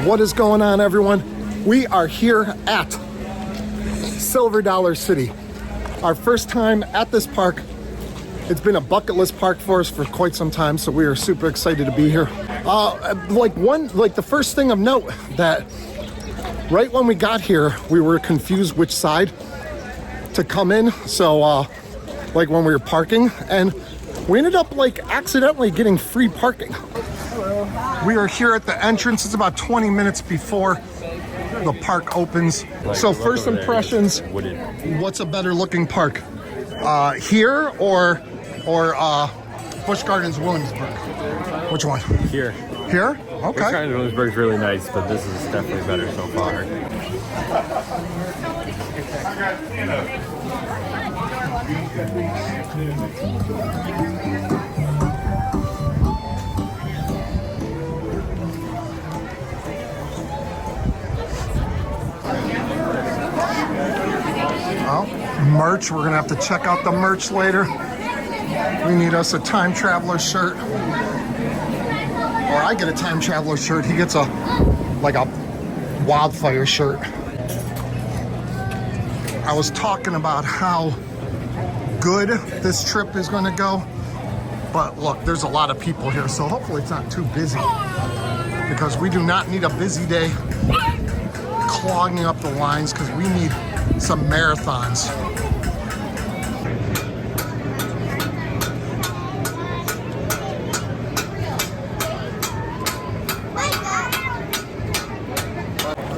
What is going on, everyone? We are here at Silver Dollar City. Our first time at this park. It's been a bucket list park for us for quite some time, so we are super excited to be here. The first thing of note, that right when we got here, we were confused which side to come in. So like when we were parking, and we ended up like accidentally getting free parking. Hello. We are here at the entrance. It's about 20 minutes before the park opens. So first impressions, what's a better looking park? Here or Busch Gardens Williamsburg? Which one? Here. Here? Okay. Busch Gardens Williamsburg is really nice, but this is definitely better so far. Well, merch, we're gonna have to check out the merch later. We need us a time traveler shirt. Or I get a time traveler shirt. He gets a wildfire shirt. I was talking about how good this trip is gonna go, but look, there's a lot of people here, so hopefully it's not too busy, because we do not need a busy day clogging up the lines, because we need some marathons.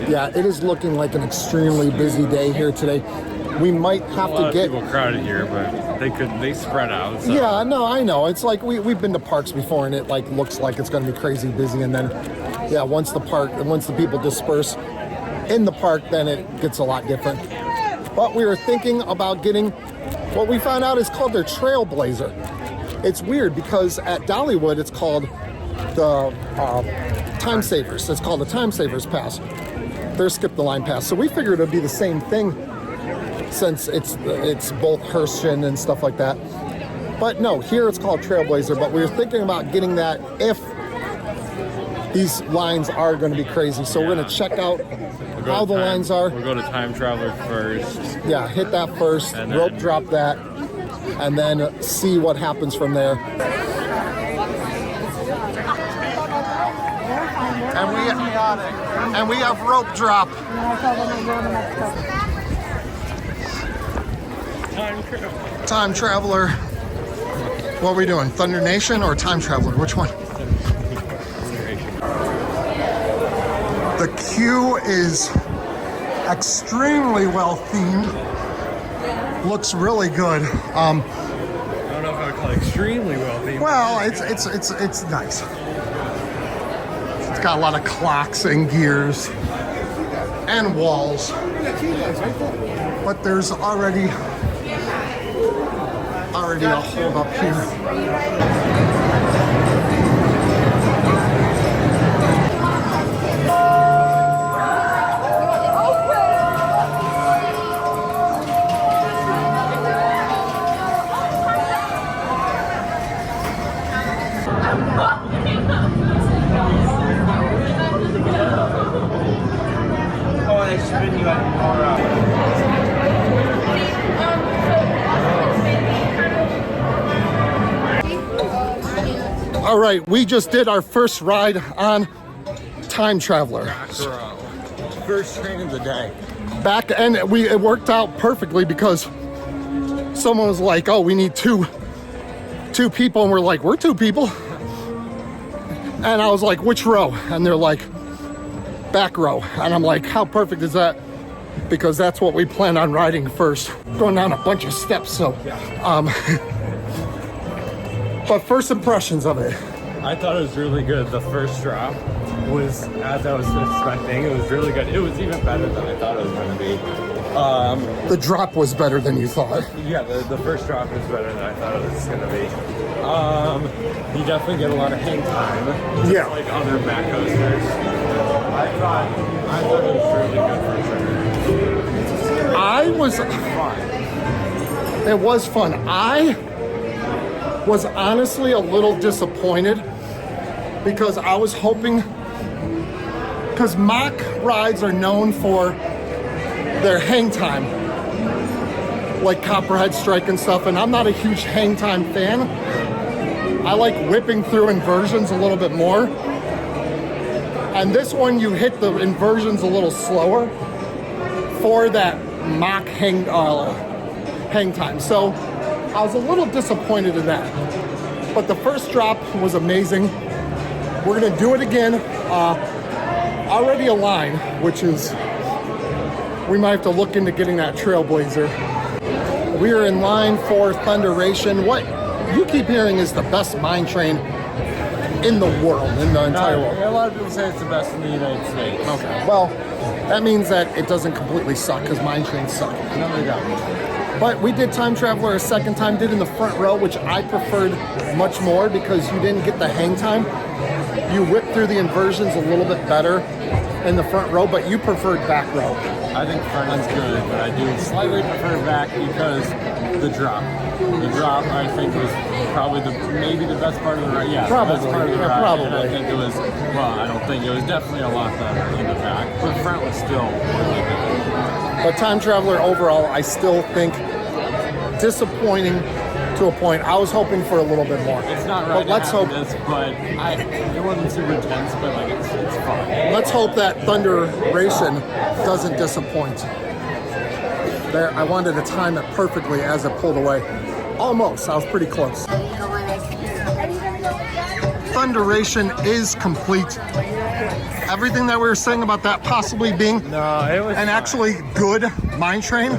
Yeah, it is looking like an extremely busy day here today. We might have to get people crowded here, but they spread out. So. Yeah, no, I know. It's like we've been to parks before, and it like looks like it's going to be crazy busy, and then yeah, once the people disperse in the park, then it gets a lot different. But we were thinking about getting what we found out is called their Trailblazer. It's weird because at Dollywood it's called the Time Savers. It's called the Time Savers Pass. They're Skip the Line Pass. So we figured it would be the same thing, since it's both Herston and stuff like that. But no, here it's called Trailblazer. But we were thinking about getting that if these lines are going to be crazy. So we're going to check out how the lines are. We'll go to Time Traveler first. Yeah, hit that first, and rope drop that, and then see what happens from there. And we have rope drop. Time Traveler. What are we doing? Thunder Nation or Time Traveler? Which one? The queue is extremely well themed. Looks really good. I don't know if I would call it extremely well themed. Well, it's nice. It's got a lot of clocks and gears and walls. But there's already a hold up here. All right, we just did our first ride on Time Traveler. First train of the day. And it worked out perfectly, because someone was like, "Oh, we need two people," and we're like, "We're two people." And I was like, "Which row?" And they're like, "Back row." And I'm like, "How perfect is that?" Because that's what we plan on riding first. Going down a bunch of steps, so. But first impressions of it. I thought it was really good. The first drop was, as I was expecting, it was really good. It was even better than I thought it was going to be. The drop was better than you thought. Yeah, the first drop was better than I thought it was going to be. You definitely get a lot of hang time. Yeah. Like other back coasters. I thought it was really good for sure. It was fun. I was honestly a little disappointed, because I was hoping because mock rides are known for their hang time, like Copperhead Strike and stuff, and I'm not a huge hang time fan. I like whipping through inversions a little bit more. And this one, you hit the inversions a little slower for that mock hang time. So I was a little disappointed in that. But the first drop was amazing. We're gonna do it again. Already a line, which is, we might have to look into getting that Trailblazer. We are in line for Thunderation. What you keep hearing is the best mine train in the world, in the entire world. A lot of people say it's the best in the United States. Okay. Well, that means that it doesn't completely suck, because mine trains suck. No, they don't. But we did Time Traveler a second time, did in the front row, which I preferred much more because you didn't get the hang time. You whipped through the inversions a little bit better in the front row, but you preferred back row. I think front is good, but I do slightly prefer back because the drop. The drop, I think, was probably maybe the best part of the ride. Yeah, Probably. the best part of the Yeah, ride. probably. And I think it was, well, I don't think it was definitely a lot better in the back. But the front was still really good. But Time Traveler overall, I still think disappointing to a point. I was hoping for a little bit more. It's not But right. let's hope. This, but it wasn't super intense, but like it's fun. Let's hope that Thunderation doesn't disappoint. There, I wanted to time it perfectly as it pulled away. Almost. I was pretty close. Thunderation is complete. Everything that we were saying about that possibly being No, it was an fine. actually good mine train,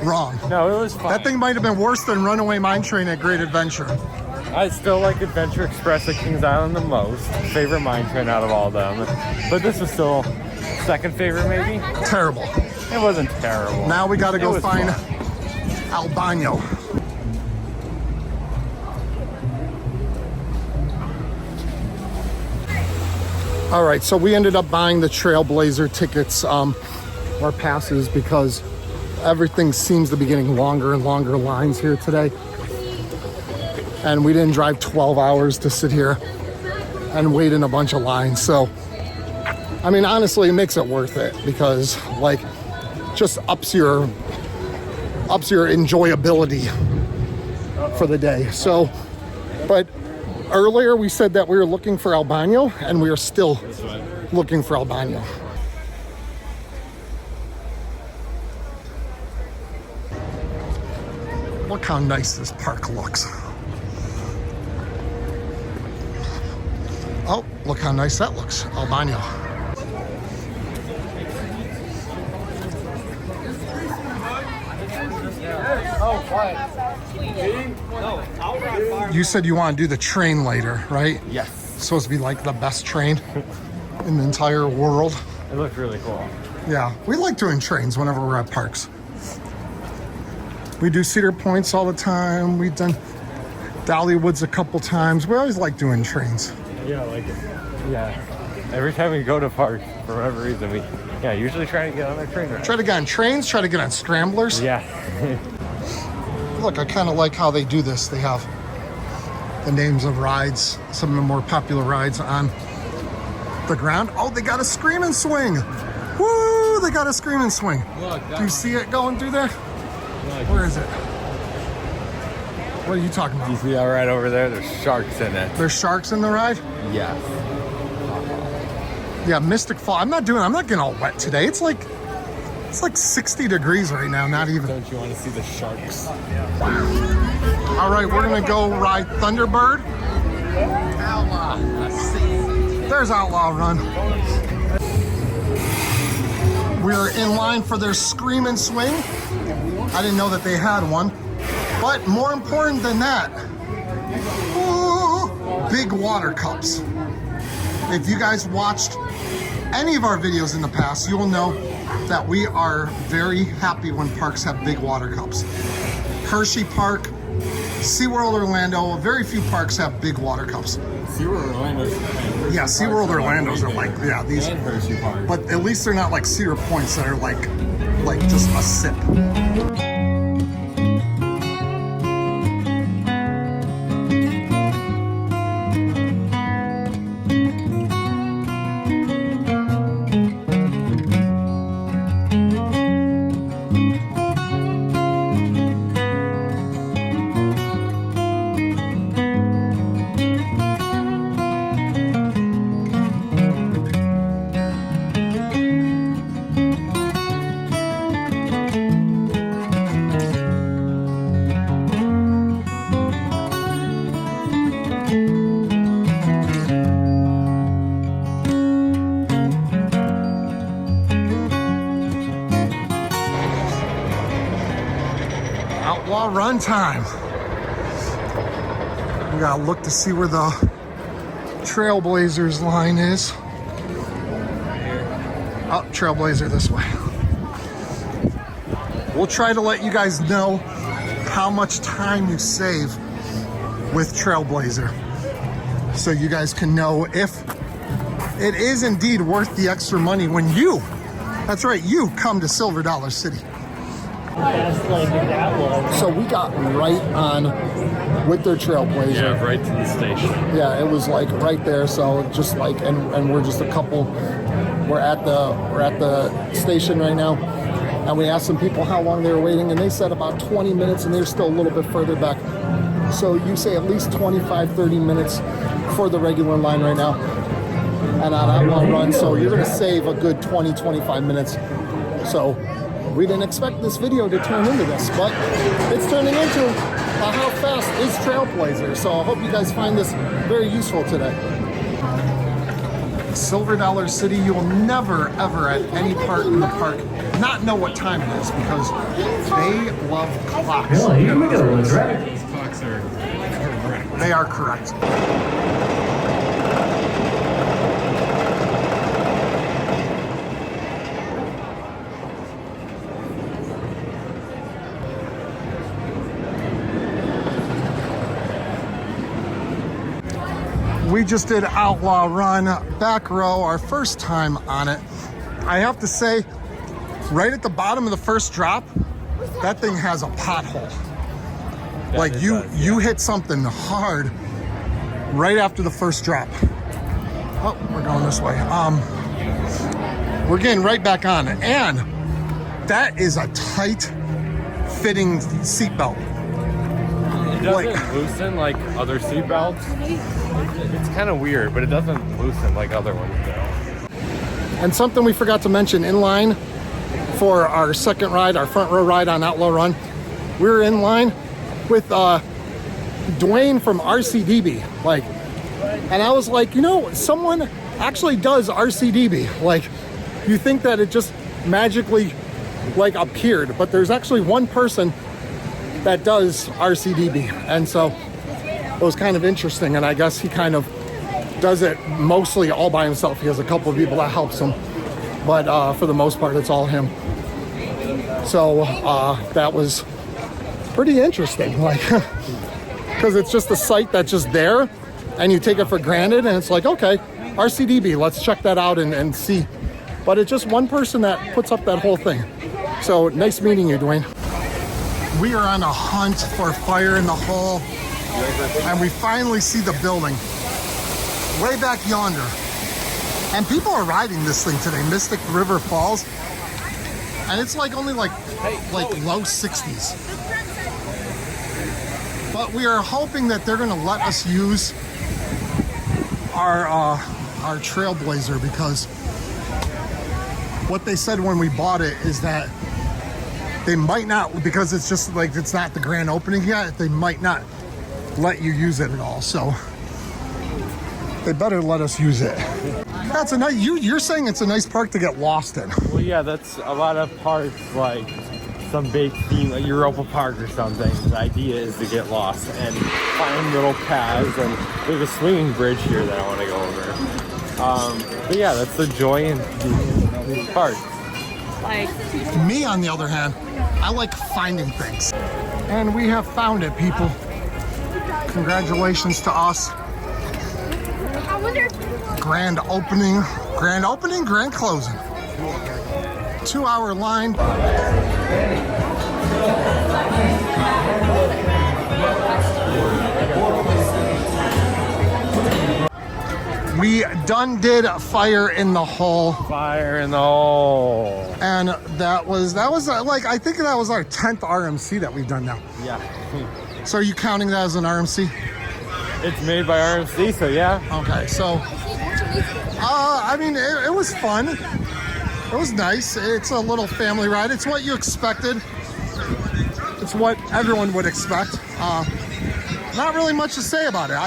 wrong. No, it was fine. That thing might have been worse than Runaway Mine Train at Great Adventure. I still like Adventure Express at Kings Island the most. Favorite mine train out of all of them. But this was still second favorite, maybe? Terrible. It wasn't terrible. Now we gotta It go was find fun. Albano. All right, so we ended up buying the Trailblazer tickets, or passes, because everything seems to be getting longer and longer lines here today. And we didn't drive 12 hours to sit here and wait in a bunch of lines. So, I mean, honestly, it makes it worth it because, like, just ups your enjoyability for the day. So, but earlier we said that we were looking for Albano, and we are still looking for Albano. Look how nice this park looks. Oh, look how nice that looks, Albano. You said you want to do the train later, right? Yes. It's supposed to be like the best train in the entire world. It looked really cool. Yeah, we like doing trains whenever we're at parks. We do Cedar Points all the time. We've done Dollywood's a couple times. We always like doing trains. Yeah, every time we go to parks, for whatever reason, we usually try to get on a train ride. Try to get on trains, try to get on scramblers. Yeah. Look, I kind of like how they do this. They have the names of rides, some of the more popular rides on the ground. Oh, they got a scream and swing. Woo, they got a scream and swing. Look, Do you see it going through there? Where is it? What are you talking You about? see that right over there? There's sharks in it. There's sharks in the ride? Yes. Yeah, Mystic Fall. I'm not getting all wet today. It's like 60 degrees right now, not even. Don't you want to see the sharks? All right, we're gonna go ride Thunderbird. Outlaw. There's Outlaw Run. We're in line for their Scream and Swing. I didn't know that they had one. But more important than that, ooh, big water cups. If you guys watched any of our videos in the past, you will know that we are very happy when parks have big water cups. Hershey Park, SeaWorld Orlando, very few parks have big water cups. SeaWorld Orlando's. Yeah, SeaWorld Orlando's are like, yeah, these, And Hershey Park. but at least they're not like Cedar Points that are like just a sip. Outlaw run time. We gotta look to see where the Trailblazers line is. Oh, Trailblazer this way. We'll try to let you guys know how much time you save with Trailblazer, so you guys can know if it is indeed worth the extra money when you, that's right, you come to Silver Dollar City. So we got right on with their Trailblazer. Yeah, right to the station. Yeah, it was like right there. So just like, and we're just a couple. We're at the station right now, and we asked some people how long they were waiting, and they said about 20 minutes, and they're still a little bit further back. So you say at least 25, 30 minutes for the regular line right now, and on Outlaw Run. So you're gonna save a good 20, 25 minutes. So we didn't expect this video to turn into this, but it's turning into how fast is Trailblazer. So I hope you guys find this very useful today. Silver Dollar City, you will never, ever at any part in the park not know what time it is, because they love clocks. Well, here we go. That's right. Those clocks are correct. They are correct. We just did Outlaw Run, back row, our first time on it. I have to say, right at the bottom of the first drop, that thing has a pothole. Yeah, Like you does, yeah. you hit something hard right after the first drop. Oh, we're going this way. We're getting right back on it, and that is a tight fitting seatbelt. It doesn't loosen like other seatbelts. It's kind of weird, but it doesn't loosen like other ones do. And something we forgot to mention, in line for our second ride, our front row ride on Outlaw Run, we were in line with Dwayne from RCDB. Like, and I was like, you know, someone actually does RCDB. Like, you think that it just magically like appeared, but there's actually one person that does RCDB, and so it was kind of interesting. And I guess he kind of does it mostly all by himself. He has a couple of people that helps him, but for the most part, it's all him. So that was pretty interesting, like, because it's just a site that's just there, and you take it for granted, and it's like, okay, RCDB, let's check that out and see. But it's just one person that puts up that whole thing. So nice meeting you, Dwayne. We are on a hunt for fire in the hole, and we finally see the building way back yonder. And people are riding this thing today, Mystic River Falls, and it's like only like low 60s. But we are hoping that they're gonna let us use our Trailblazer, because what they said when we bought it is that they might not, because it's just like, it's not the grand opening yet, they might not let you use it at all. So they better let us use it. That's a nice, you're saying it's a nice park to get lost in. Well, yeah, that's a lot of parks, like some big theme, like Europa Park or something. The idea is to get lost and find little paths, and there's a swinging bridge here that I want to go over. But yeah, that's the joy in these parks. Me, on the other hand, I like finding things. And we have found it, people. Congratulations to us. Grand opening, grand closing. 2-hour line. We done did Fire in the Hole. Fire in the hole. And that was like, I think that was our 10th RMC that we've done now. Yeah. So are you counting that as an RMC? It's made by RMC, so yeah. Okay, so I mean, it was fun. It was nice. It's a little family ride. It's what you expected. It's what everyone would expect. Not really much to say about it.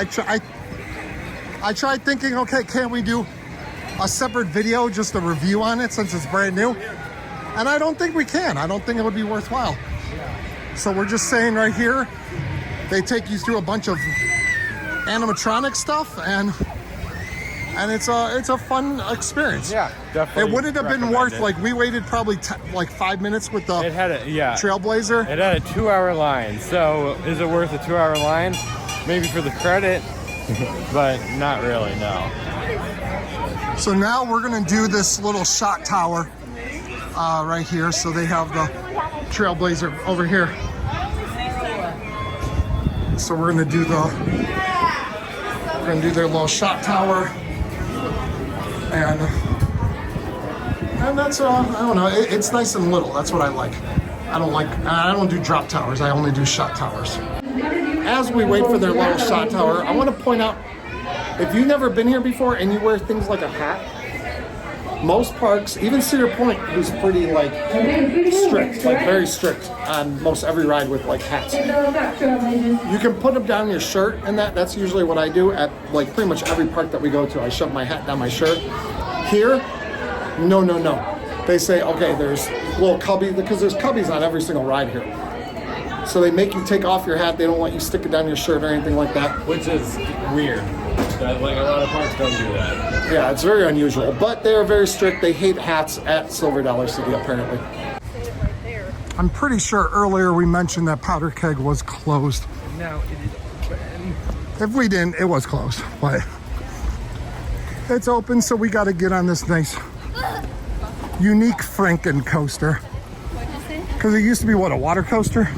I tried thinking, okay, can't we do a separate video, just a review on it, since it's brand new? And I don't think we can. I don't think it would be worthwhile. So we're just saying right here, they take you through a bunch of animatronic stuff, and it's a fun experience. Yeah, definitely. It wouldn't have been worth, like, we waited probably like 5 minutes with the Trailblazer. It had a 2-hour line. So is it worth a 2-hour line? Maybe for the credit, but not really, no. So now we're gonna do this little shot tower right here. So they have the Trailblazer over here. So we're gonna do their little shot tower, and that's I don't know. It's nice and little. That's what I like. I don't do drop towers. I only do shot towers. As we wait for their little shot tower, I want to point out, if you've never been here before and you wear things like a hat, most parks, even Cedar Point, who's pretty like strict, like very strict on most every ride with like hats. You can put them down your shirt, and that's usually what I do at like pretty much every park that we go to. I shove my hat down my shirt. Here, no. They say, okay, there's little cubby, because there's cubbies on every single ride here. So they make you take off your hat. They don't let you stick it down your shirt or anything like that. Which is weird. Like a lot of parks don't do that. Yeah, it's very unusual. But they are very strict. They hate hats at Silver Dollar City, apparently. I'm pretty sure earlier we mentioned that Powder Keg was closed. No, it is. If we didn't, it was closed. But it's open, so we got to get on this nice, unique Franken coaster. Because it used to be, what, a water coaster?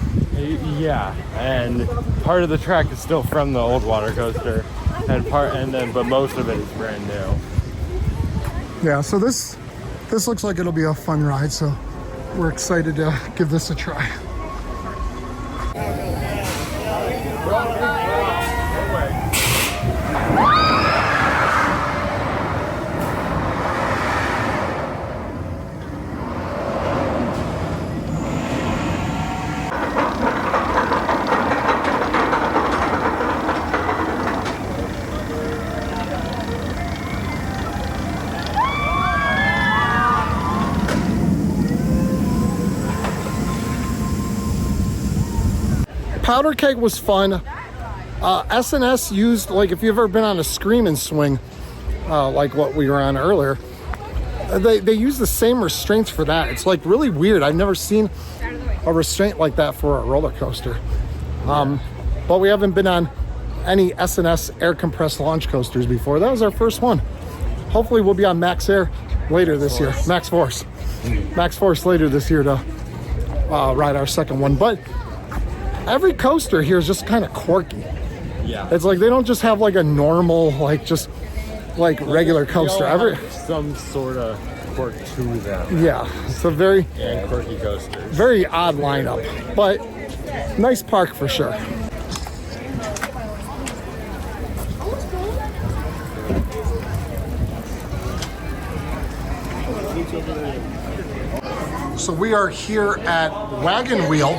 Yeah, and part of the track is still from the old water coaster, but most of it is brand new. Yeah, so this looks like it'll be a fun ride, so we're excited to give this a try. Powder Keg was fun. S&S used, like, if you've ever been on a scream and swing, like what we were on earlier, they use the same restraints for that. It's like really weird. I've never seen a restraint like that for a roller coaster. But we haven't been on any S&S air compressed launch coasters before. That was our first one. Hopefully we'll be on Max Air later this year. Max Force later this year to ride our second one. But every coaster here is just kind of quirky. Yeah. It's like they don't just have like a normal, like just like regular coaster. Some sort of quirk to them. Yeah, it's a very quirky coasters. Very odd lineup, but nice park for sure. So we are here at Wagon Wheel.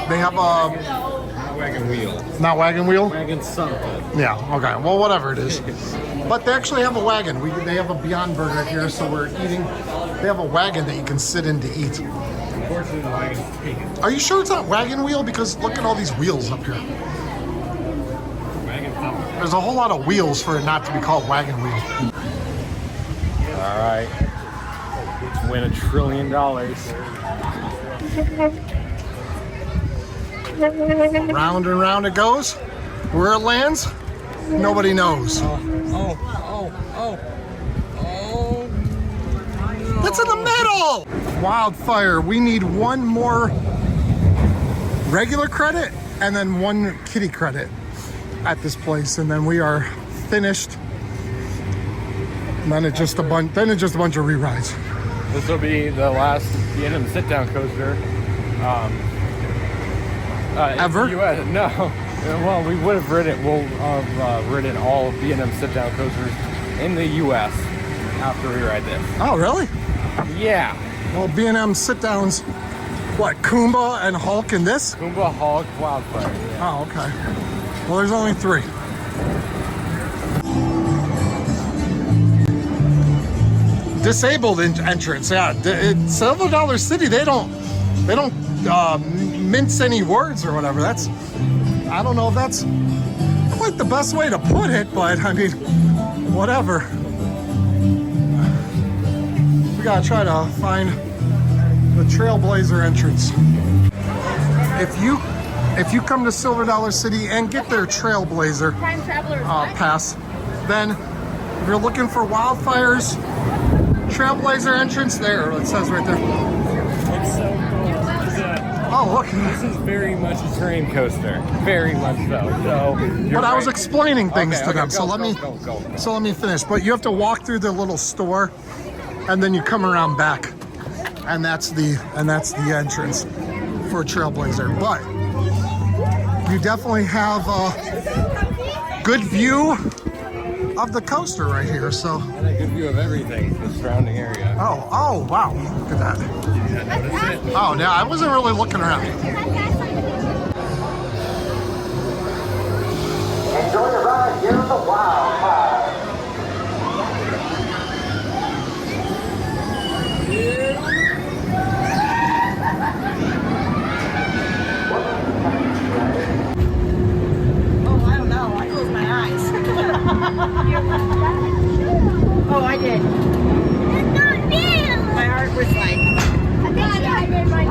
They have a... Not Wagon Wheel. Not Wagon Wheel? Wagon something. Yeah, okay. Well, whatever it is. But they actually have a wagon. They have a Beyond Burger here, so we're eating. They have a wagon that you can sit in to eat. Unfortunately, the wagon's taken. Are you sure it's not Wagon Wheel? Because look at all these wheels up here. Wagon something. There's a whole lot of wheels for it not to be called Wagon Wheel. All right. Win $1 trillion. Round and round it goes. Where it lands, nobody knows. Oh. That's in the middle! Wildfire, we need one more regular credit and then one kitty credit at this place, and then we are finished. And then it's just a bunch of re-rides. This will be the last B&M sit-down coaster. Ever? In the US. No. Well, we would have ridden. We'll have ridden all of B&M sit-down coasters in the U.S. after we ride this. Oh, really? Yeah. Well, B&M sit-downs, what, Kumba and Hulk and this? Kumba, Hulk, Wildfire. Yeah. Oh, okay. Well, there's only 3. Disabled entrance, yeah. Silver Dollar City, they don't mince any words or whatever. I don't know if that's quite the best way to put it, but I mean, whatever. We gotta try to find the Trailblazer entrance. If you come to Silver Dollar City and get their Trailblazer pass, then if you're looking for wildfires, Trailblazer entrance there, it says right there. It's so cool. Oh, look. This is very much a train coaster. Very much so. But I was explaining things to them, go, so let me finish. But you have to walk through the little store, and then you come around back, and that's the entrance for Trailblazer. But you definitely have a good view of the coaster right here. So and a good view of everything, the surrounding area. oh wow, look at that. Oh, yeah, I wasn't really looking around. Enjoy the ride, here's the wildfire. Oh, I don't know. I closed my eyes. Oh, I did. It's not new. My heart was like. I did my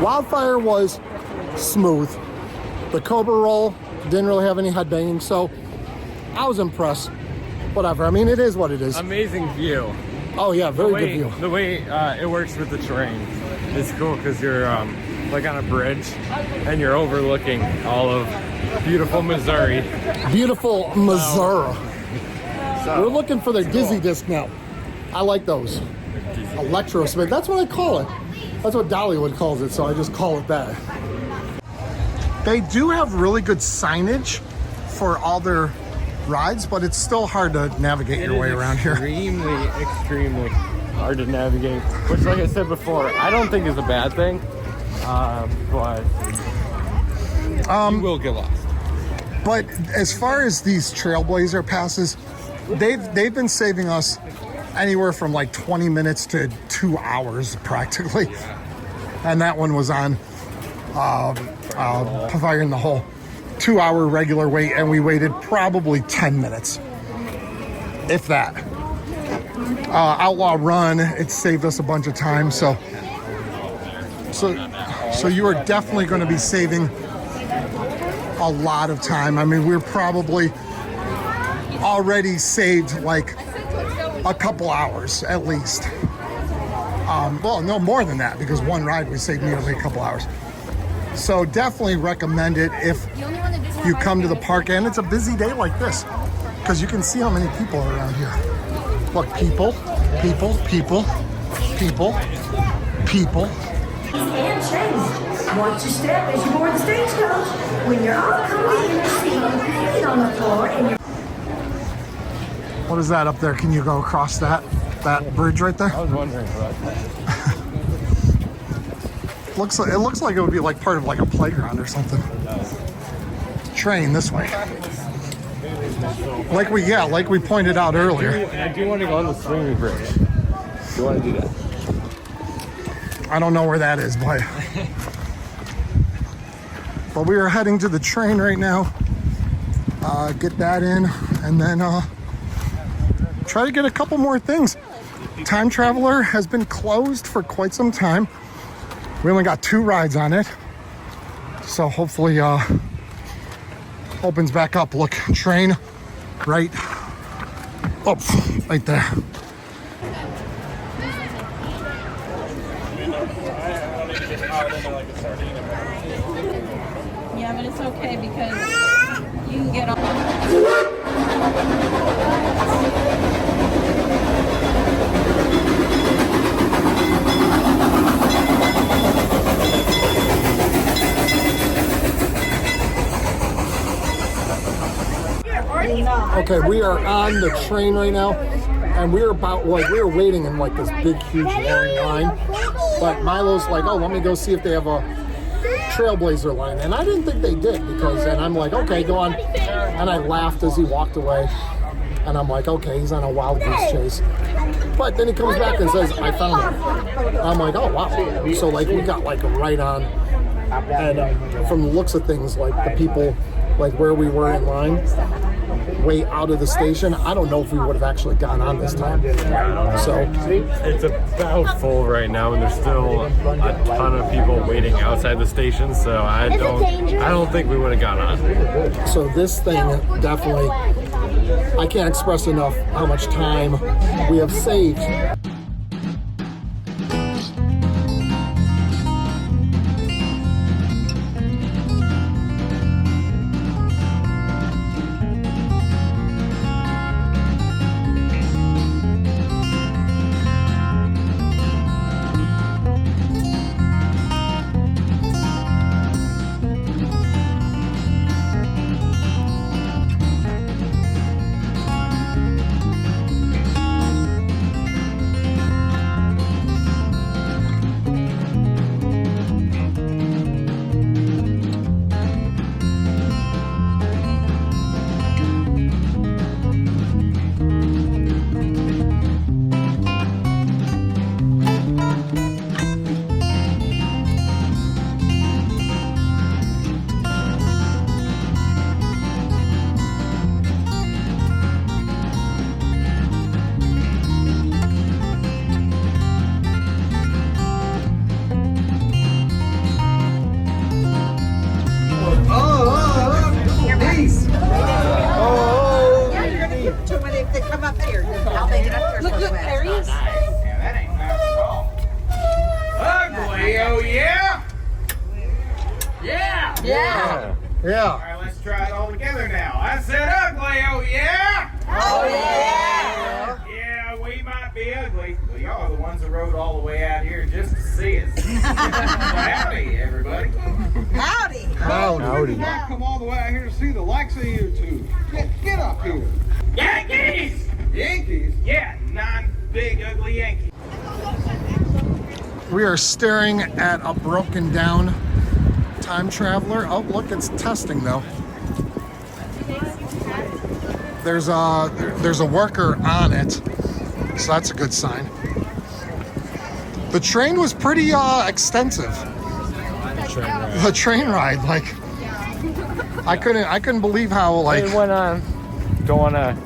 Wildfire was smooth. The Cobra roll didn't really have any headbanging, so I was impressed. Whatever. I mean, it is what it is. Amazing view. Oh yeah, very good view. The way it works with the terrain is cool because you're like on a bridge and you're overlooking all of beautiful Missouri. Beautiful Missouri. So, We're looking for their dizzy disc now. I like those. Electro spin. That's what I call it. That's what Dollywood calls it, so I just call it that. They do have really good signage for all their rides, but it's still hard to navigate your way around here. Extremely hard to navigate, which, like I said before, I don't think is a bad thing, but you will get lost. But as far as these Trailblazer passes, they've been saving us anywhere from like 20 minutes to 2 hours practically. And that one was on Fire in the Hole. 2 hour regular wait, and we waited probably 10 minutes, if that. Outlaw Run, it saved us a bunch of time, so you are definitely going to be saving a lot of time. I mean, we're probably already saved like a couple hours at least. Well, no more than that, because one ride we saved nearly a couple hours. So definitely recommend it if you come to the park, and it's a busy day like this, because you can see how many people are around here. Look, people. And change. Watch your step as you board the stagecoach. When you're all coming in the seat, feet on the floor, and you're... What is that up there? Can you go across that bridge right there? I was wondering about that. It looks like it would be like part of like a playground or something. Train this way. Like we pointed out earlier. I do want to go on the swinging bridge. Do you want to do that? I don't know where that is, but we are heading to the train right now. Get that in, and then try to get a couple more things. Time Traveler has been closed for quite some time. We only got 2 rides on it, so hopefully opens back up. Look, train right there. Yeah, but it's okay because you can get on. Okay, we are on the train right now, and we were waiting in like this big, huge, long line. But Milo's like, oh, let me go see if they have a Trailblazer line, and I didn't think they did because, and I'm like, okay, go on. And I laughed as he walked away, and I'm like, okay, he's on a wild goose chase. But then he comes back and says, I found him. I'm like, oh wow. So like we got like right on, and from the looks of things, like the people, like where we were in line, way out of the station, I don't know if we would have actually gone on this time. So it's about full right now, and there's still a ton of people waiting outside the station. So I don't think we would have gone on. So this thing definitely, I can't express enough how much time we have saved. They come up here. I'll make it up here. Look, there he is. Yeah, that ain't bad at all. Ugly, oh yeah? Yeah! Yeah. Yeah. All right, let's try it all together now. I said ugly, oh yeah? Oh, yeah. Yeah, we might be ugly, but y'all are the ones that rode all the way out here just to see us. Howdy, everybody. Howdy. Howdy. I come all the way out here to see the likes of you two. Get up here. Yankees! Yankees? Yeah, 9 big ugly Yankees. We are staring at a broken down time traveler. Oh, look, it's testing though. There's a worker on it, so that's a good sign. The train was pretty extensive. The train ride, like I couldn't believe how like It went on. Don't want to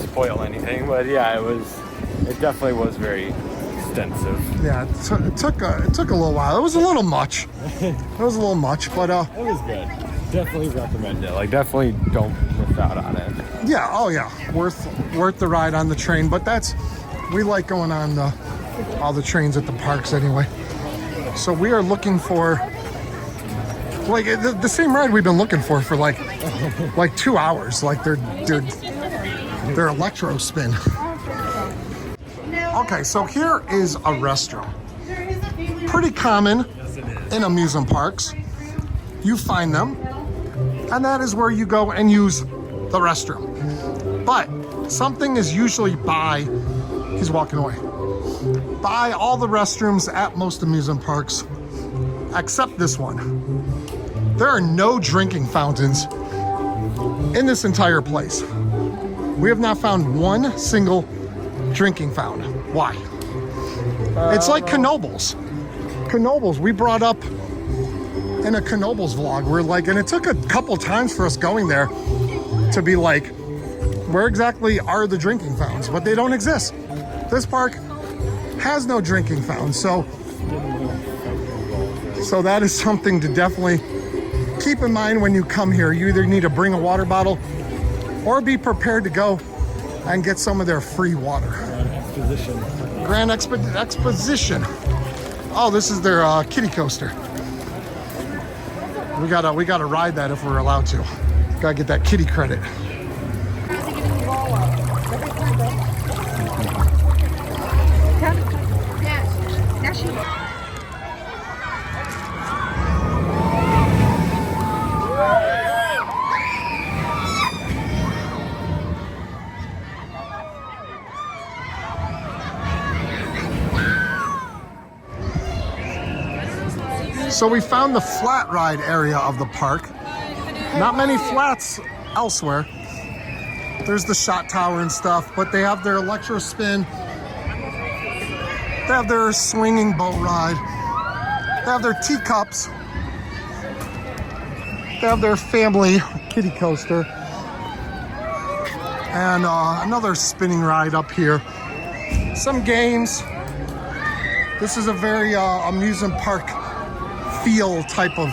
spoil anything, but yeah, it definitely was very extensive. yeah, it took a little while. It was a little much. It was a little much, but It was good. Definitely recommend it. Like, definitely don't miss out on it. yeah, oh yeah, worth the ride on the train. But we like going on all the trains at the parks anyway. So we are looking for like the same ride we've been looking for like 2 hours. Like their electro spin. Okay, so here is a restroom. Pretty common in amusement parks. You find them, and that is where you go and use the restroom. But something is usually he's walking away, by all the restrooms at most amusement parks, except this one. There are no drinking fountains in this entire place. We have not found one single drinking fountain. Why? It's like Knoebels. Knoebels, we brought up in a Knoebels vlog. We're like, and it took a couple times for us going there to be like, where exactly are the drinking fountains? But they don't exist. This park has no drinking fountains, so that is something to definitely keep in mind when you come here. You either need to bring a water bottle or be prepared to go and get some of their free water. Grand Exposition. Oh, this is their kiddie coaster. We gotta ride that if we're allowed to. Gotta get that kiddie credit. So we found the flat ride area of the park. Not many flats elsewhere. There's the shot tower and stuff, but they have their electro spin. They have their swinging boat ride. They have their teacups. They have their family kiddie coaster. And another spinning ride up here. Some games. This is a very amusement park feel type of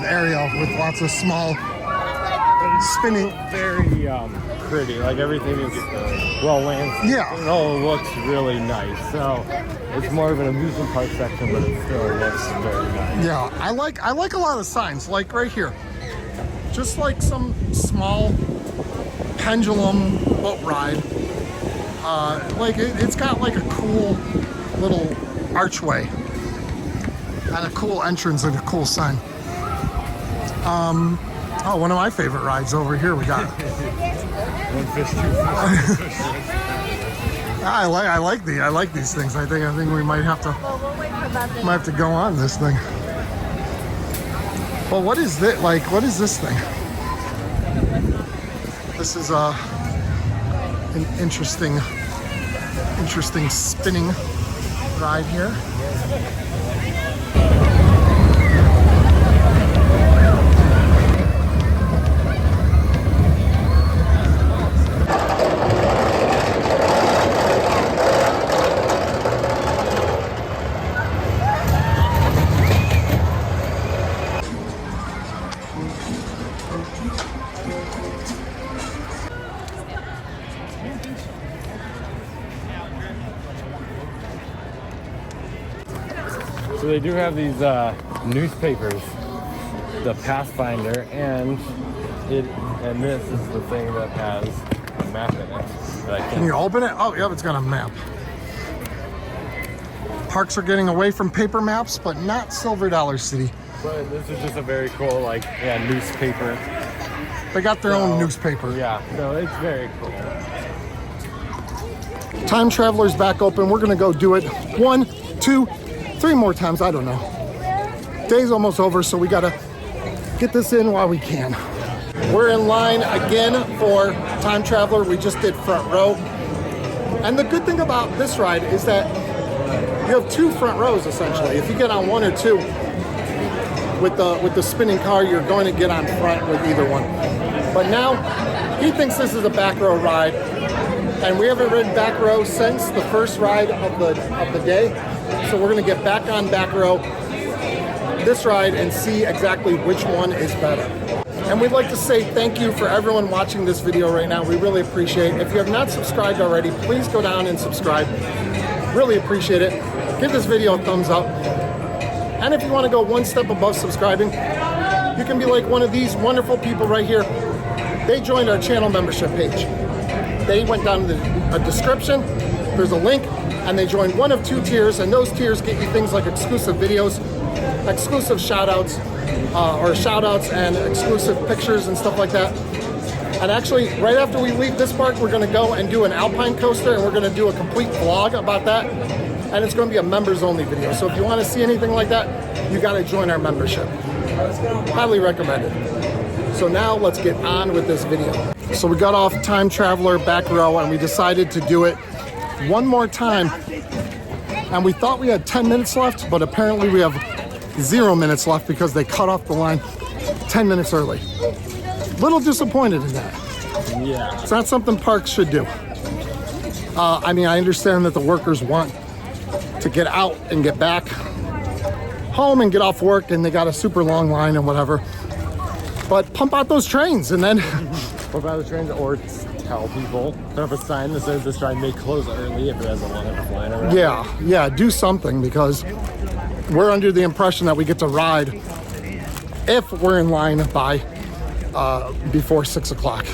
area with lots of small spinning. Very pretty, like everything is well landscaped. Yeah. It all looks really nice. So it's more of an amusement park section, but it still looks very nice. Yeah, I like a lot of signs, like right here. Just like some small pendulum boat ride. Like it's got like a cool little archway and a cool entrance and a cool sign. Oh, one of my favorite rides over here. We got. One fish, two fish. I like these things. I think we might have to go on this thing. Well, what is this? Like, what is this thing? This is an interesting spinning ride here. So they do have these newspapers, the Pathfinder, and this is the thing that has a map in it. That I Can you open it? Oh, yep, it's got a map. Parks are getting away from paper maps, but not Silver Dollar City. But this is just a very cool, like, newspaper. They got their own newspaper. Yeah, so it's very cool. Time Traveler's back open. We're gonna go do it 1, 2, 3 more times. I don't know. Day's almost over, so we gotta get this in while we can. We're in line again for Time Traveler. We just did front row. And the good thing about this ride is that you have 2 front rows essentially. If you get on 1 or 2 with the spinning car, you're going to get on front with either one. But now he thinks this is a back row ride, and we haven't ridden back row since the first ride of the day. So we're gonna get back on back row this ride and see exactly which one is better. And we'd like to say thank you for everyone watching this video right now. We really appreciate it. If you have not subscribed already, please go down and subscribe. Really appreciate it. Give this video a thumbs up. And if you want to go one step above subscribing, you can be like one of these wonderful people right here. They joined our channel membership page. They went down in the description. There's a link, and they joined one of 2 tiers, and those tiers get you things like exclusive videos, exclusive shout-outs, and exclusive pictures and stuff like that. And actually, right after we leave this park, we're gonna go and do an alpine coaster, and we're gonna do a complete vlog about that. And it's gonna be a members only video. So if you wanna see anything like that, you gotta join our membership. Highly recommended. So now let's get on with this video. So we got off Time Traveler back row, and we decided to do it one more time. And we thought we had 10 minutes left, but apparently we have 0 minutes left because they cut off the line 10 minutes early. Little disappointed in that. Yeah. It's not something parks should do. I mean, I understand that the workers want to get out and get back home and get off work, and they got a super long line and whatever. But pump out those trains and then... Pump out the trains, or tell people, put up a sign that says this ride may close early if it has a long enough line around. Yeah, do something, because we're under the impression that we get to ride if we're in line by before 6 o'clock.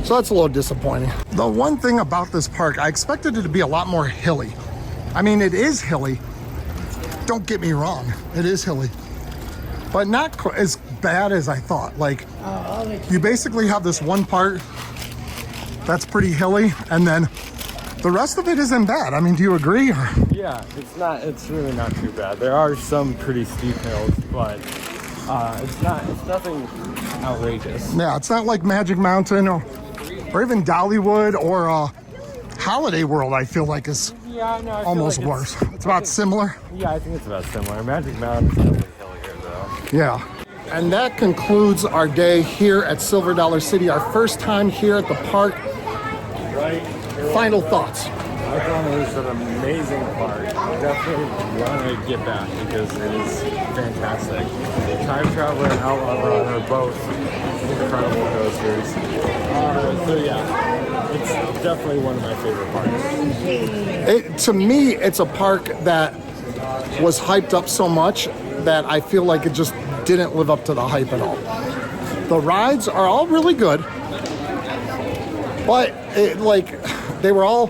So that's a little disappointing. The one thing about this park, I expected it to be a lot more hilly. I mean, it is hilly. Don't get me wrong, it is hilly. But not as bad as I thought. Like, you basically have this one part that's pretty hilly, and then the rest of it isn't bad. I mean, do you agree? Yeah, it's really not too bad. There are some pretty steep hills, but it's nothing outrageous. Yeah, it's not like Magic Mountain or even Dollywood or Holiday World, I feel like is Yeah, no, I feel almost like worse. It's about similar. Yeah, I think it's about similar. Magic Mountain is definitely hillier though. Yeah. And that concludes our day here at Silver Dollar City, our first time here at the park. Final thoughts. I thought it was an amazing park. I definitely want to get back because it is fantastic. Time Traveler and Outlaw Run are both incredible coasters. So yeah, it's definitely one of my favorite parks. To me, it's a park that was hyped up so much that I feel like it just didn't live up to the hype at all. The rides are all really good, but they all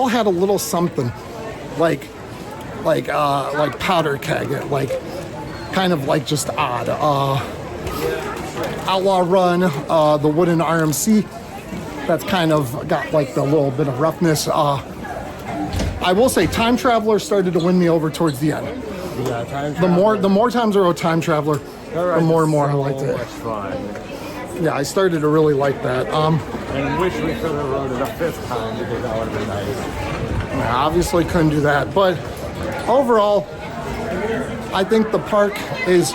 had a little something, like powder keg, like kind of like just odd. Outlaw Run, the wooden RMC, that's kind of got like the little bit of roughness. I will say Time Traveler started to win me over towards the end. Yeah, Time Traveler. The more times I rode Time Traveler, the more and more I liked it. Much fun. Yeah, I started to really like that. And wish we could have rode it a fifth time because that would have been nice. I obviously couldn't do that, but overall, I think the park is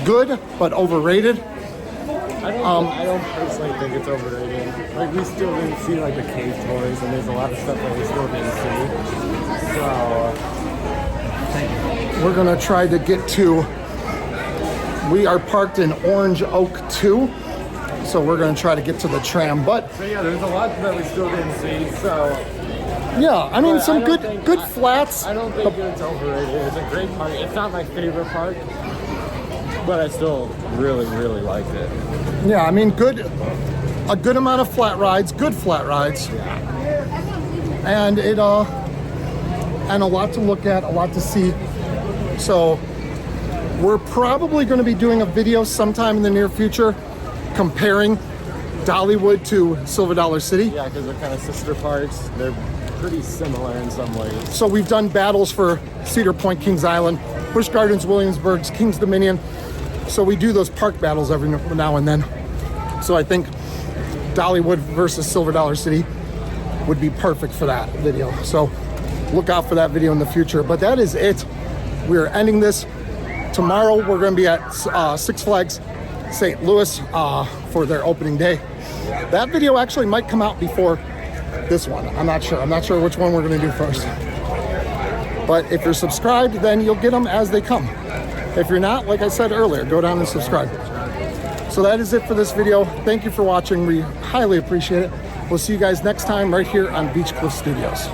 good but overrated. I don't personally think it's overrated. Like, we still didn't see like the cave toys, and there's a lot of stuff that we still didn't see. So We're gonna try to get to. We are parked in Orange Oak 2, so we're gonna try to get to the tram. But so yeah, there's a lot that we still didn't see. So yeah, I mean, but some I don't think- good flats. I don't think it's overrated. It's a great park. It's not my favorite park, but I still really liked it. Yeah, I mean, a good amount of flat rides, good flat rides, and and a lot to look at, a lot to see. So we're probably going to be doing a video sometime in the near future comparing Dollywood to Silver Dollar City. Yeah, because they're kind of sister parks. They're pretty similar in some ways. So we've done battles for Cedar Point, Kings Island, Busch Gardens, Williamsburg, Kings Dominion. So we do those park battles every now and then. So I think Dollywood versus Silver Dollar City would be perfect for that video. So look out for that video in the future. But that is it. We're ending this. Tomorrow we're going to be at Six Flags St. Louis for their opening day. That video actually might come out before this one. I'm not sure. I'm not sure which one we're going to do first. But if you're subscribed, then you'll get them as they come. If you're not, like I said earlier, go down and subscribe. So that is it for this video. Thank you for watching. We highly appreciate it. We'll see you guys next time right here on Beach Cliff Studios.